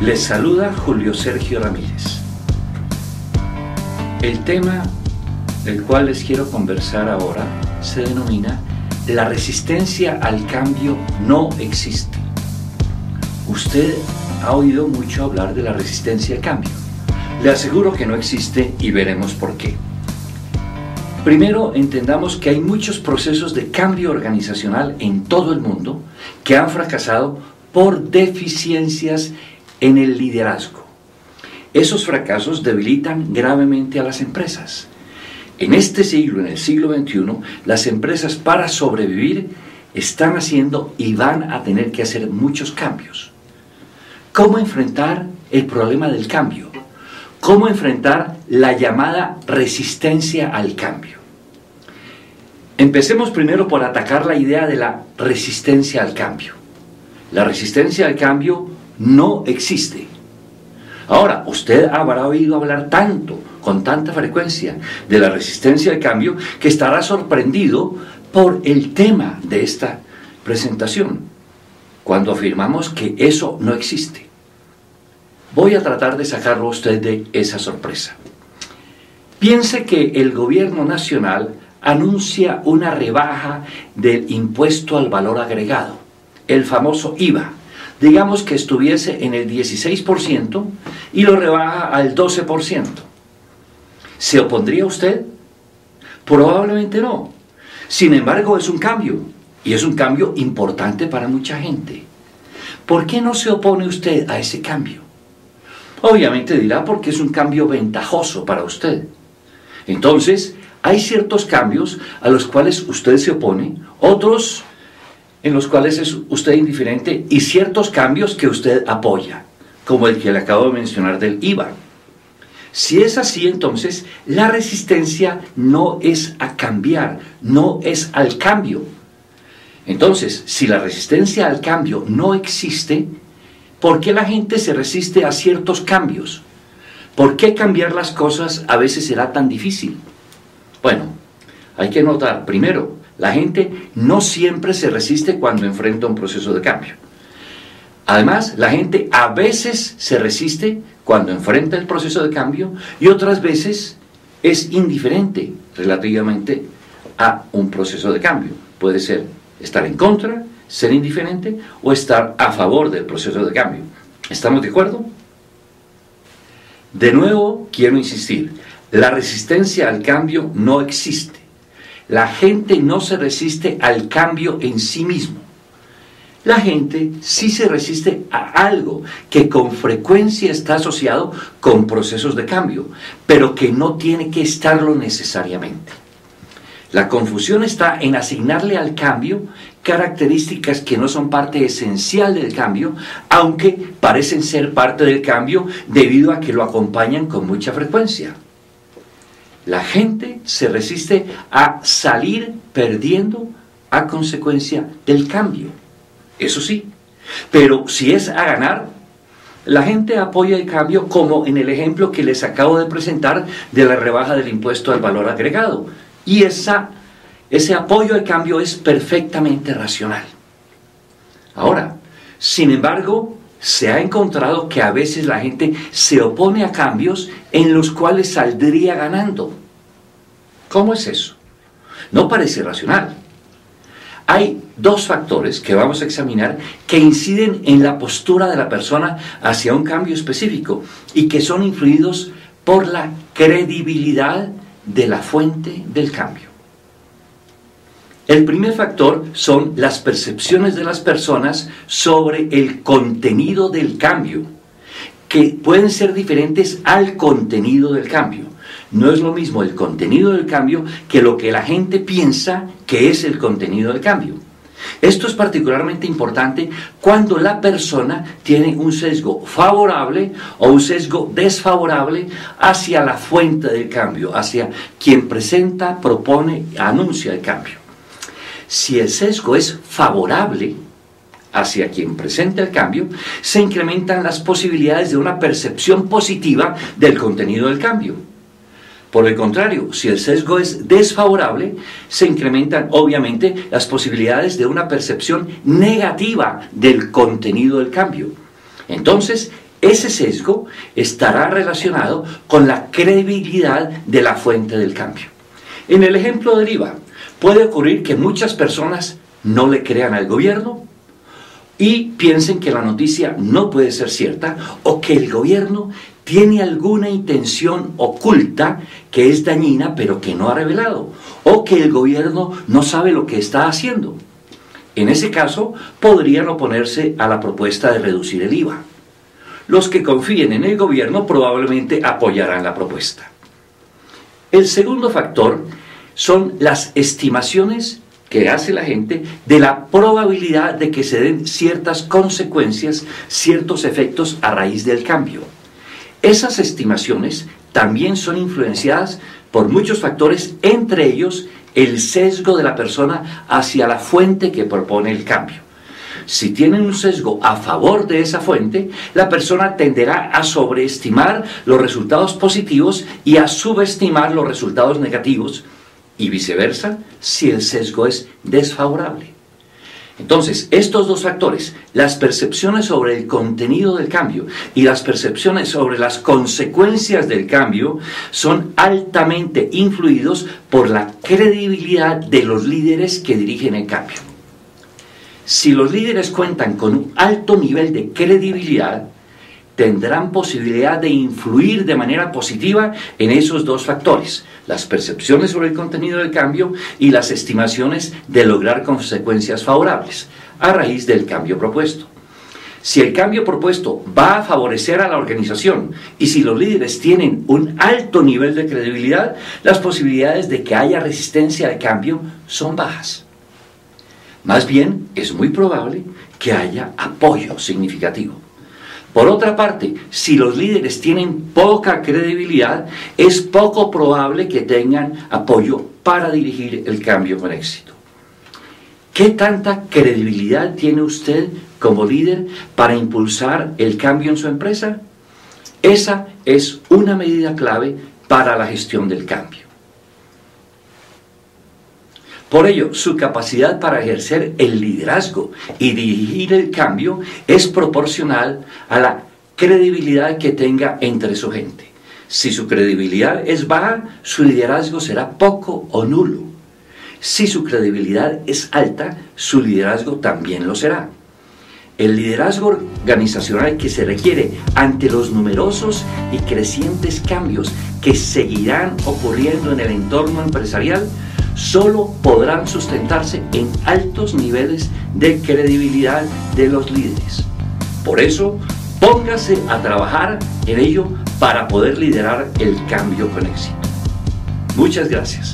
Les saluda Julio Sergio Ramírez. El tema del cual les quiero conversar ahora se denomina la resistencia al cambio no existe. Usted ha oído mucho hablar de la resistencia al cambio. Le aseguro que no existe y veremos por qué. Primero, entendamos que hay muchos procesos de cambio organizacional en todo el mundo que han fracasado por deficiencias en el liderazgo. Esos fracasos debilitan gravemente a las empresas. En este siglo, en el siglo XXI, las empresas para sobrevivir están haciendo y van a tener que hacer muchos cambios. ¿Cómo enfrentar el problema del cambio? ¿Cómo enfrentar la llamada resistencia al cambio? Empecemos primero por atacar la idea de la resistencia al cambio. La resistencia al cambio no existe. Ahora, usted habrá oído hablar tanto, con tanta frecuencia, de la resistencia al cambio, que estará sorprendido por el tema de esta presentación, cuando afirmamos que eso no existe. Voy a tratar de sacarlo a usted de esa sorpresa. Piense que el gobierno nacional anuncia una rebaja del impuesto al valor agregado, el famoso IVA. Digamos que estuviese en el 16% y lo rebaja al 12%. ¿Se opondría usted? Probablemente no. Sin embargo, es un cambio, y es un cambio importante para mucha gente. ¿Por qué no se opone usted a ese cambio? Obviamente dirá porque es un cambio ventajoso para usted. Entonces, hay ciertos cambios a los cuales usted se opone, otros en los cuales es usted indiferente, y ciertos cambios que usted apoya, como el que le acabo de mencionar del IVA. Si es así, entonces, la resistencia no es a cambiar, no es al cambio. Entonces, si la resistencia al cambio no existe, ¿por qué la gente se resiste a ciertos cambios? ¿Por qué cambiar las cosas a veces será tan difícil? Bueno, hay que notar, primero, la gente no siempre se resiste cuando enfrenta un proceso de cambio. Además, la gente a veces se resiste cuando enfrenta el proceso de cambio y otras veces es indiferente relativamente a un proceso de cambio. Puede ser estar en contra, ser indiferente o estar a favor del proceso de cambio. ¿Estamos de acuerdo? De nuevo, quiero insistir, la resistencia al cambio no existe. La gente no se resiste al cambio en sí mismo. La gente sí se resiste a algo que con frecuencia está asociado con procesos de cambio, pero que no tiene que estarlo necesariamente. La confusión está en asignarle al cambio características que no son parte esencial del cambio, aunque parecen ser parte del cambio debido a que lo acompañan con mucha frecuencia. La gente se resiste a salir perdiendo a consecuencia del cambio. Eso sí, pero si es a ganar, la gente apoya el cambio, como en el ejemplo que les acabo de presentar de la rebaja del impuesto al valor agregado. Y ese apoyo al cambio es perfectamente racional. Ahora, sin embargo, se ha encontrado que a veces la gente se opone a cambios en los cuales saldría ganando. ¿Cómo es eso? No parece racional. Hay dos factores que vamos a examinar que inciden en la postura de la persona hacia un cambio específico y que son influidos por la credibilidad de la fuente del cambio. El primer factor son las percepciones de las personas sobre el contenido del cambio, que pueden ser diferentes al contenido del cambio. No es lo mismo el contenido del cambio que lo que la gente piensa que es el contenido del cambio. Esto es particularmente importante cuando la persona tiene un sesgo favorable o un sesgo desfavorable hacia la fuente del cambio, hacia quien presenta, propone, anuncia el cambio. Si el sesgo es favorable hacia quien presenta el cambio, se incrementan las posibilidades de una percepción positiva del contenido del cambio. Por el contrario, si el sesgo es desfavorable, se incrementan obviamente las posibilidades de una percepción negativa del contenido del cambio. Entonces, Ese sesgo estará relacionado con la credibilidad de la fuente del cambio. En el ejemplo del IVA, puede ocurrir que muchas personas no le crean al gobierno y piensen que la noticia no puede ser cierta o que el gobierno tiene alguna intención oculta que es dañina pero que no ha revelado, o que el gobierno no sabe lo que está haciendo. En ese caso, podrían oponerse a la propuesta de reducir el IVA. Los que confíen en el gobierno probablemente apoyarán la propuesta. El segundo factor son las estimaciones que hace la gente de la probabilidad de que se den ciertas consecuencias, ciertos efectos a raíz del cambio. Esas estimaciones también son influenciadas por muchos factores, entre ellos el sesgo de la persona hacia la fuente que propone el cambio. Si tienen un sesgo a favor de esa fuente, la persona tenderá a sobreestimar los resultados positivos y a subestimar los resultados negativos, y viceversa si el sesgo es desfavorable. Entonces, estos dos factores, las percepciones sobre el contenido del cambio y las percepciones sobre las consecuencias del cambio, son altamente influidos por la credibilidad de los líderes que dirigen el cambio. Si los líderes cuentan con un alto nivel de credibilidad, tendrán posibilidad de influir de manera positiva en esos dos factores, las percepciones sobre el contenido del cambio y las estimaciones de lograr consecuencias favorables a raíz del cambio propuesto. Si el cambio propuesto va a favorecer a la organización y si los líderes tienen un alto nivel de credibilidad, las posibilidades de que haya resistencia al cambio son bajas. Más bien, es muy probable que haya apoyo significativo. Por otra parte, si los líderes tienen poca credibilidad, es poco probable que tengan apoyo para dirigir el cambio con éxito. ¿Qué tanta credibilidad tiene usted como líder para impulsar el cambio en su empresa? Esa es una medida clave para la gestión del cambio. Por ello, su capacidad para ejercer el liderazgo y dirigir el cambio es proporcional a la credibilidad que tenga entre su gente. Si su credibilidad es baja, su liderazgo será poco o nulo. Si su credibilidad es alta, su liderazgo también lo será. El liderazgo organizacional que se requiere ante los numerosos y crecientes cambios que seguirán ocurriendo en el entorno empresarial solo podrán sustentarse en altos niveles de credibilidad de los líderes. Por eso, póngase a trabajar en ello para poder liderar el cambio con éxito. Muchas gracias.